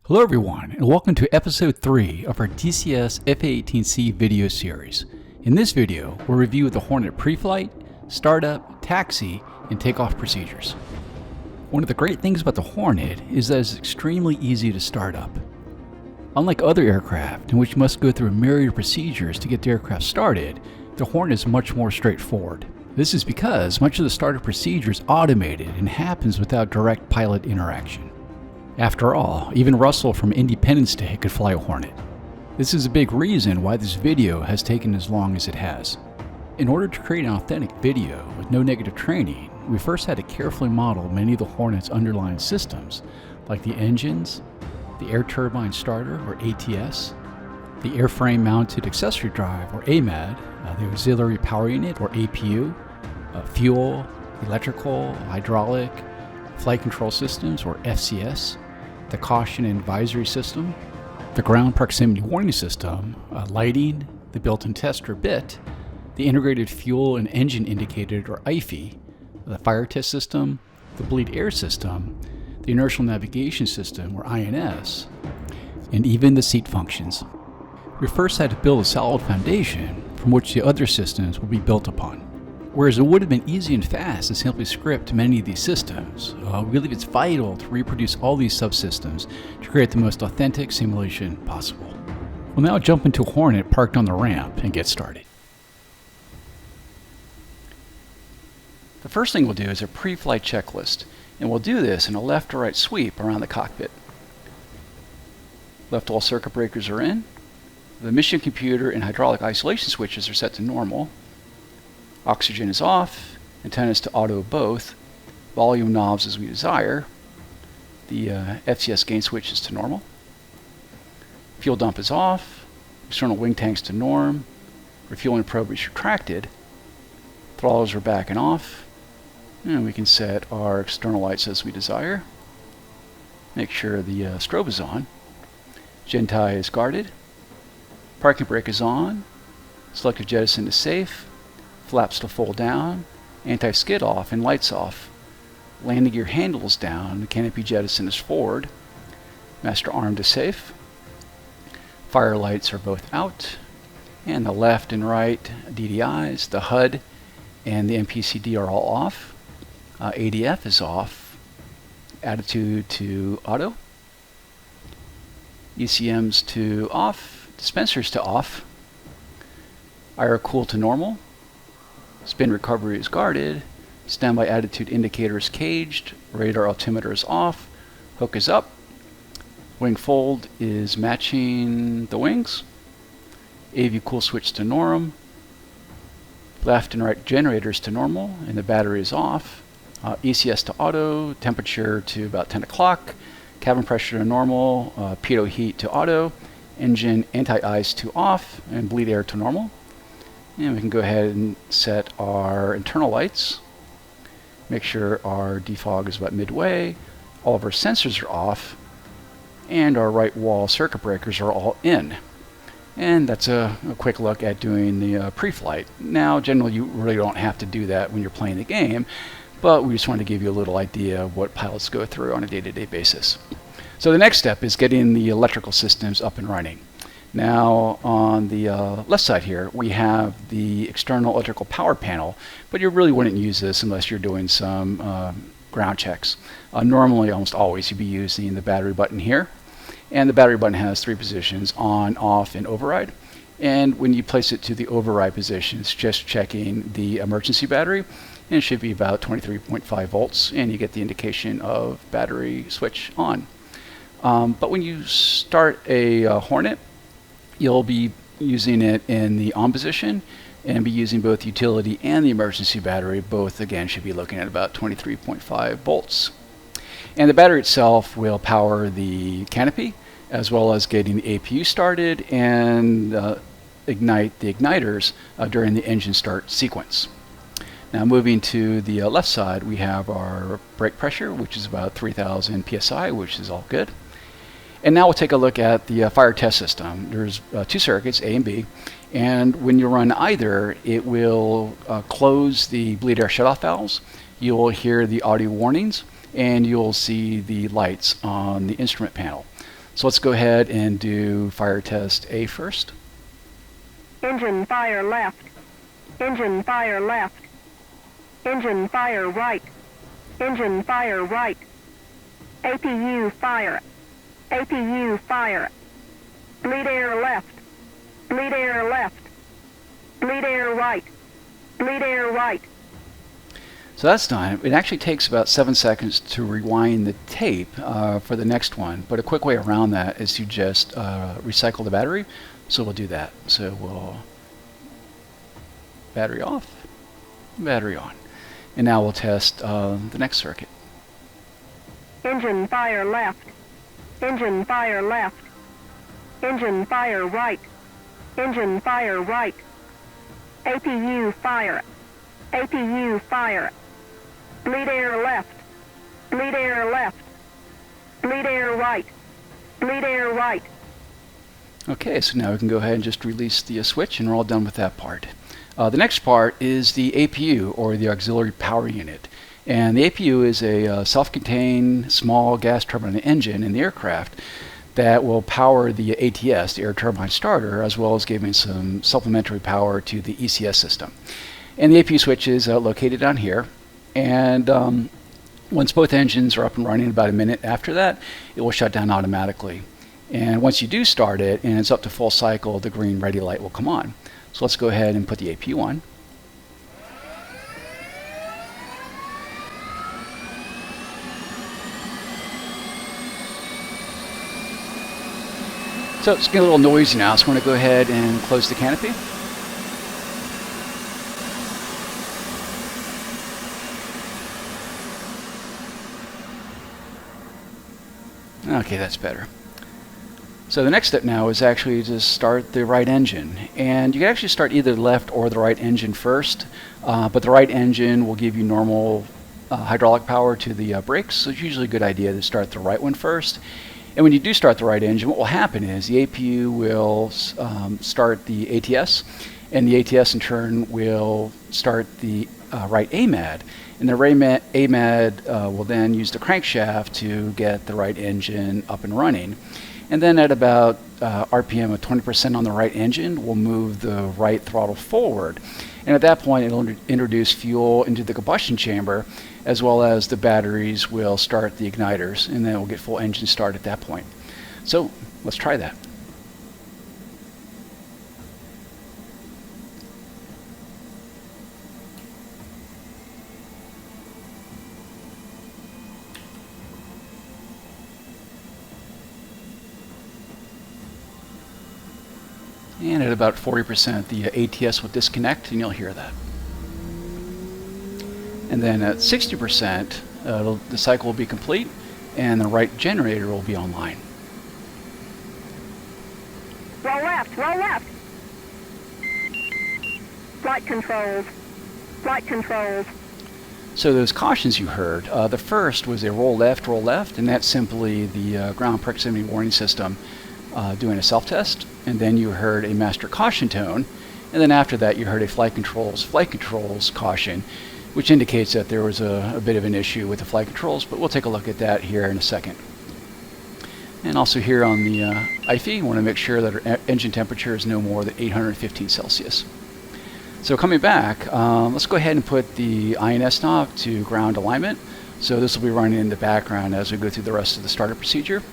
Hello everyone, and welcome to episode 3 of our DCS A-18C video series. In this video, we'll review the Hornet pre-flight, startup, taxi, and takeoff procedures. One of the great things about the Hornet is that it's extremely easy to start up. Unlike other aircraft, in which you must go through a myriad of procedures to get the aircraft started, the Hornet is much more straightforward. This is because much of the startup procedure is automated and happens without direct pilot interaction. After all, even Russell from Independence Day could fly a Hornet. This is a big reason why this video has taken as long as it has. In order to create an authentic video with no negative training, we first had to carefully model many of the Hornet's underlying systems, like the engines, the air turbine starter or ATS, the airframe mounted accessory drive or AMAD, the auxiliary power unit or APU, fuel, electrical, hydraulic, flight control systems or FCS, the caution and advisory system, the ground proximity warning system, lighting, the built-in tester bit, the integrated fuel and engine indicator or IFE, the fire test system, the bleed air system, the inertial navigation system or INS, and even the seat functions. We first had to build a solid foundation from which the other systems will be built upon. Whereas it would have been easy and fast to simply script many of these systems, we believe it's vital to reproduce all these subsystems to create the most authentic simulation possible. We'll now jump into a Hornet parked on the ramp and get started. The first thing we'll do is a pre-flight checklist, and we'll do this in a left to right sweep around the cockpit. Left all circuit breakers are in. The mission computer and hydraulic isolation switches are set to normal. Oxygen is off, antennas to auto both, volume knobs as we desire, the FCS gain switch is to normal, fuel dump is off, external wing tanks to norm, refueling probe is retracted, throttles are back and off, and we can set our external lights as we desire, make sure the strobe is on, Gentie is guarded, parking brake is on, selective jettison is safe, flaps to fold down, anti-skid off and lights off. Landing gear handles down, the canopy jettison is forward. Master arm to safe. Fire lights are both out. And the left and right DDIs, the HUD and the MPCD are all off. ADF is off. Attitude to auto. ECMs to off. Dispensers to off. IR cool to normal. Spin recovery is guarded, standby attitude indicator is caged, radar altimeter is off, hook is up, wing fold is matching the wings, AV cool switch to norm, left and right generators to normal, and the battery is off, ECS to auto, temperature to about 10 o'clock, cabin pressure to normal, pitot heat to auto, engine anti-ice to off, and bleed air to normal. And we can go ahead and set our internal lights, make sure our defog is about midway, all of our sensors are off, and our right wall circuit breakers are all in. And that's a quick look at doing the pre-flight. Now, generally you really don't have to do that when you're playing the game, but we just wanted to give you a little idea of what pilots go through on a day-to-day basis. So the next step is getting the electrical systems up and running. Now on the left side here we have the external electrical power panel, but you really wouldn't use this unless you're doing some ground checks. Normally, almost always, you'd be using the battery button here, and the battery button has 3 positions: on, off, and override. And when you place it to the override position, it's just checking the emergency battery, and it should be about 23.5 volts, and you get the indication of battery switch on. But when you start a Hornet, you'll be using it in the on position and be using both utility and the emergency battery. Both, again, should be looking at about 23.5 volts. And the battery itself will power the canopy, as well as getting the APU started and ignite the igniters during the engine start sequence. Now moving to the left side, we have our brake pressure, which is about 3,000 psi, which is all good. And now we'll take a look at the fire test system. There's 2 circuits, A and B, and when you run either, it will close the bleed air shutoff valves. You'll hear the audio warnings, and you'll see the lights on the instrument panel. So let's go ahead and do fire test A first. Engine fire left. Engine fire left. Engine fire right. Engine fire right. APU fire. APU fire. Bleed air left. Bleed air left. Bleed air right. Bleed air right. So that's done. It actually takes about 7 seconds to rewind the tape for the next one, but a quick way around that is to just recycle the battery. So we'll do that. So we'll battery off, battery on. And now we'll test the next circuit. Engine fire left. Engine fire left. Engine fire right. Engine fire right. APU fire. APU fire. Bleed air left. Bleed air left. Bleed air right. Bleed air right. Okay, so now we can go ahead and just release the switch, and we're all done with that part. The next part is the APU, or the auxiliary power unit. And the APU is a self-contained small gas turbine engine in the aircraft that will power the ATS, the air turbine starter, as well as giving some supplementary power to the ECS system. And the APU switch is located down here. And once both engines are up and running, about a minute after that, it will shut down automatically. And once you do start it and it's up to full cycle, the green ready light will come on. So let's go ahead and put the APU on. So it's getting a little noisy now, so I'm going to go ahead and close the canopy. Okay, that's better. So the next step now is actually to start the right engine. And you can actually start either the left or the right engine first, but the right engine will give you normal hydraulic power to the brakes, so it's usually a good idea to start the right one first. And when you do start the right engine, what will happen is the APU will start the ATS, and the ATS in turn will start the right AMAD. And the right AMAD will then use the crankshaft to get the right engine up and running. And then at about RPM of 20% on the right engine, we'll move the right throttle forward. And at that point, it'll introduce fuel into the combustion chamber, as well as the batteries will start the igniters, and then we'll get full engine start at that point. So let's try that. And at about 40%, the ATS will disconnect, and you'll hear that. And then at 60%, the cycle will be complete, and the right generator will be online. Roll left, roll left. Flight controls, flight controls. So those cautions you heard, the first was a roll left, and that's simply the ground proximity warning system doing a self-test. And then you heard a master caution tone, and then after that you heard a flight controls caution, which indicates that there was a bit of an issue with the flight controls, but we'll take a look at that here in a second. And also here on the IFE, you want to make sure that our engine temperature is no more than 815 Celsius. So coming back, let's go ahead and put the INS knob to ground alignment. So this will be running in the background as we go through the rest of the startup procedure.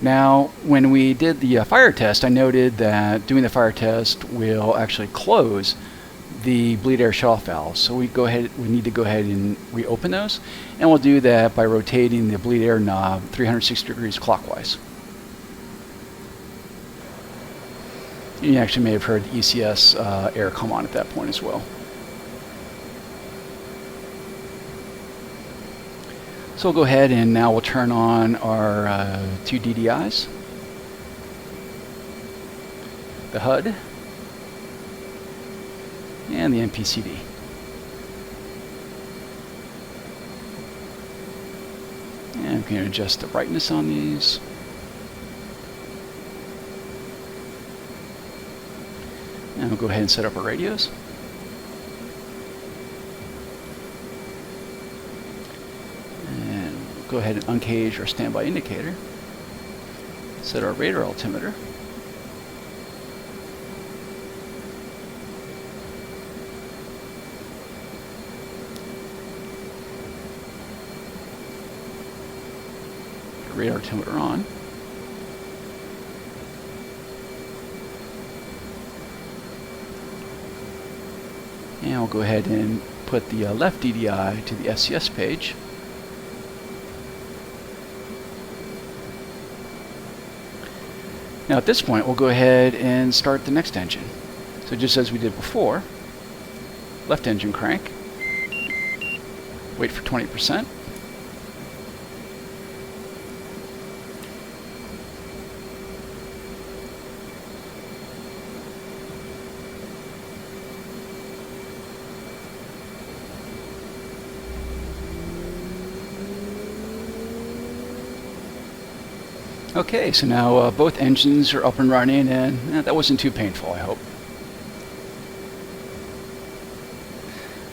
Now, when we did the fire test, I noted that doing the fire test will actually close the bleed air shutoff valves. So we need to go ahead and reopen those, and we'll do that by rotating the bleed air knob 360 degrees clockwise. And you actually may have heard the ECS air come on at that point as well. So we'll go ahead and now we'll turn on our two DDIs, the HUD, and the MPCD. And we can adjust the brightness on these. And we'll go ahead and set up our radios. And we'll go ahead and uncage our standby indicator. Set our radar altimeter. Radar altimeter on. And we'll go ahead and put the left DDI to the SCS page. Now at this point, we'll go ahead and start the next engine. So just as we did before, left engine crank, wait for 20%. Okay, so now both engines are up and running, and that wasn't too painful, I hope.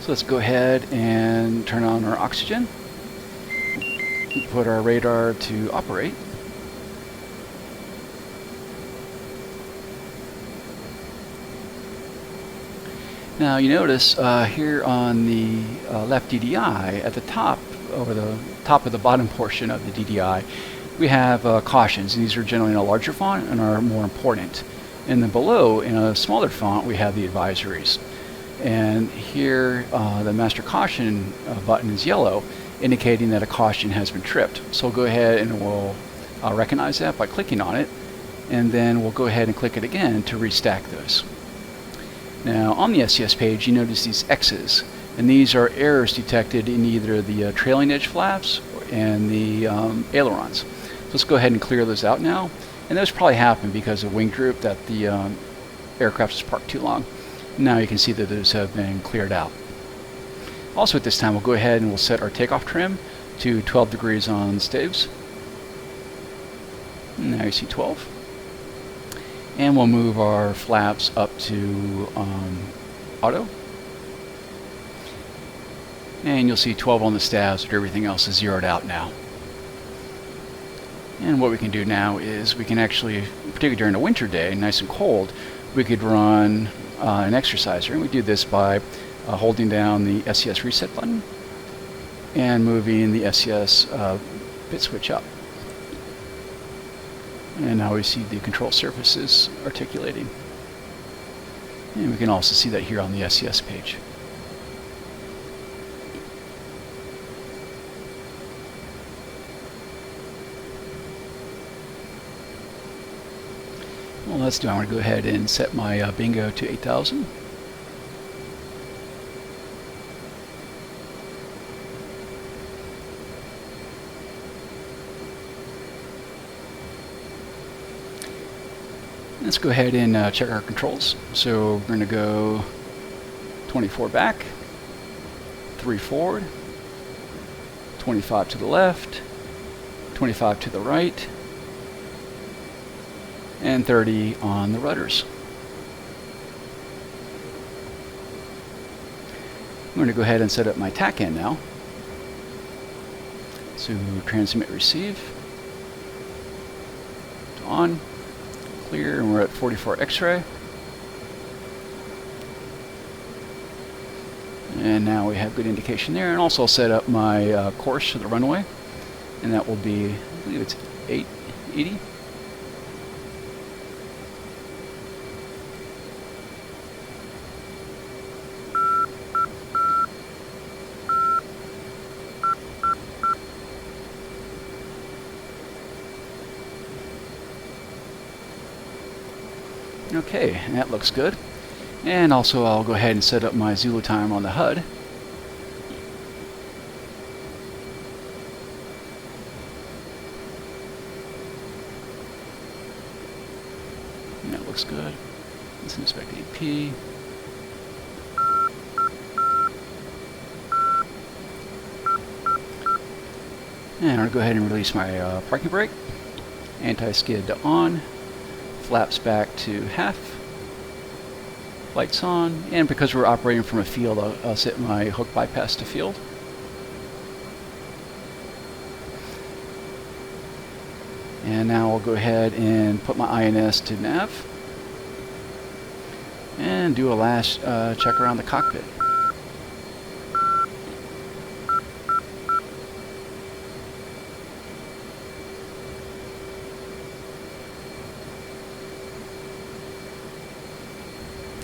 So let's go ahead and turn on our oxygen. Put our radar to operate. Now you notice here on the left DDI at the top, over the top of the bottom portion of the DDI, we have cautions. These are generally in a larger font and are more important. And then below, in a smaller font, we have the advisories. And here, the master caution button is yellow, indicating that a caution has been tripped. So we'll go ahead and we'll recognize that by clicking on it. And then we'll go ahead and click it again to restack those. Now, on the SCS page, you notice these X's. And these are errors detected in either the trailing edge flaps and the ailerons. So let's go ahead and clear those out now. And those probably happen because of wing droop, that the aircraft is parked too long. Now you can see that those have been cleared out. Also at this time, we'll go ahead and we'll set our takeoff trim to 12 degrees on staves. Now you see 12. And we'll move our flaps up to auto. And you'll see 12 on the stabs, but everything else is zeroed out now. And what we can do now is we can actually, particularly during a winter day, nice and cold, we could run an exerciser. And we do this by holding down the SCS reset button and moving the SCS bit switch up. And now we see the control surfaces articulating. And we can also see that here on the SCS page. Well, let's do. I'm going to go ahead and set my bingo to 8,000. Let's go ahead and check our controls. So we're going to go 24 back, 3 forward, 25 to the left, 25 to the right, and 30 on the rudders. I'm going to go ahead and set up my tack end now. So transmit receive, on, clear, and we're at 44 X-ray. And now we have good indication there. And also I'll set up my course for the runway, and that will be, I believe it's 880. Okay, that looks good. And also I'll go ahead and set up my Zulu timer on the HUD. And that looks good. Let's inspect AP. And I'm going to go ahead and release my parking brake. Anti-skid to on. Flaps back to half, lights on, and because we're operating from a field, I'll set my hook bypass to field. And now I'll go ahead and put my INS to nav and do a last check around the cockpit.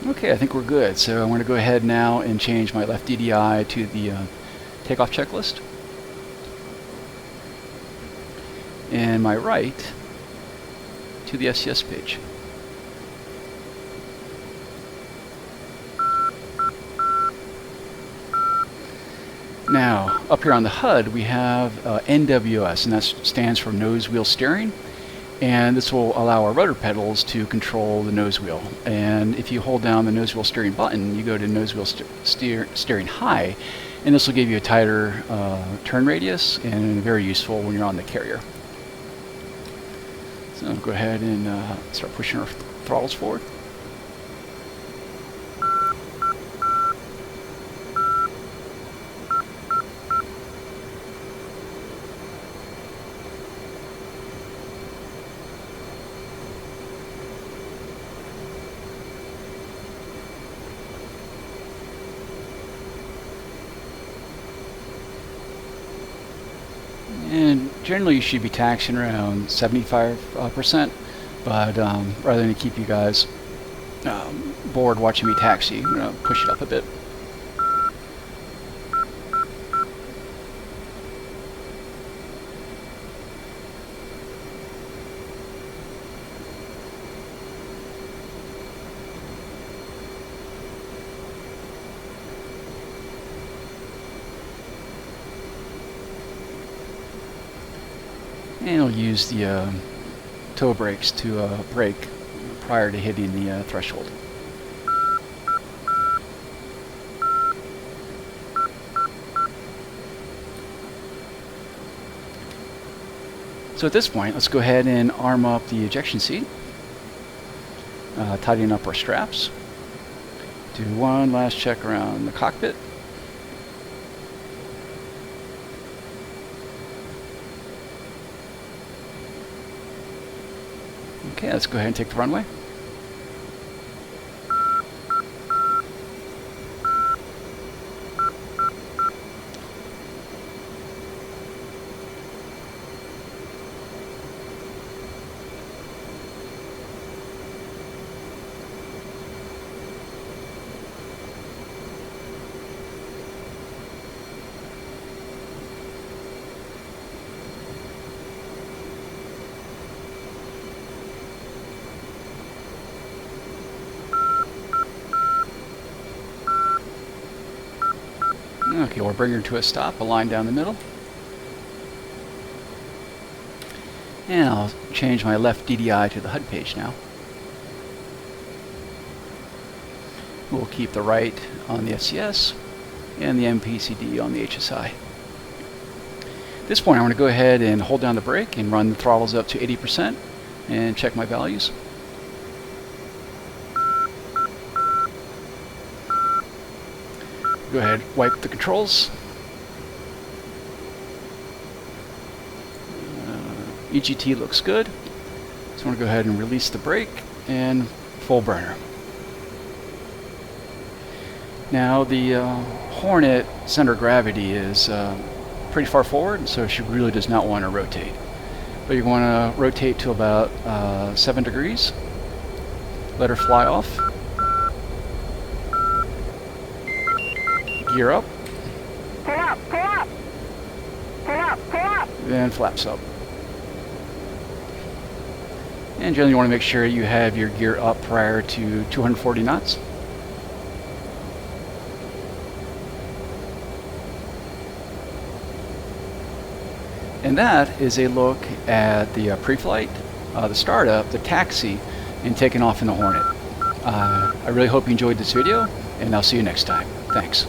Okay, I think we're good. So I'm going to go ahead now and change my left DDI to the takeoff checklist, and my right to the SCS page. Now, up here on the HUD, we have NWS, and that stands for nose wheel steering. And this will allow our rudder pedals to control the nose wheel. And if you hold down the nose wheel steering button, you go to nose wheel steering high, and this will give you a tighter turn radius and very useful when you're on the carrier. So I'll go ahead and start pushing our throttles forward. And generally you should be taxiing around 75%, but rather than keep you guys bored watching me taxi, I'm going to push it up a bit. And we'll use the toe brakes to brake prior to hitting the threshold. So at this point, let's go ahead and arm up the ejection seat, tidying up our straps, do one last check around the cockpit. Okay, let's go ahead and take the runway. Okay, we'll bring her to a stop, a line down the middle. And I'll change my left DDI to the HUD page now. We'll keep the right on the SCS and the MPCD on the HSI. At this point, I want to go ahead and hold down the brake and run the throttles up to 80% and check my values. Go ahead, wipe the controls. EGT looks good. So I'm going to go ahead and release the brake and full burner. Now the Hornet center of gravity is pretty far forward, so she really does not want to rotate. But you're going to rotate to about 7 degrees. Let her fly off. Gear up. Pull up, pull up. Pull up, pull up. Then flaps up. And generally you want to make sure you have your gear up prior to 240 knots. And that is a look at the pre-flight, the startup, the taxi, and taking off in the Hornet. I really hope you enjoyed this video, and I'll see you next time. Thanks.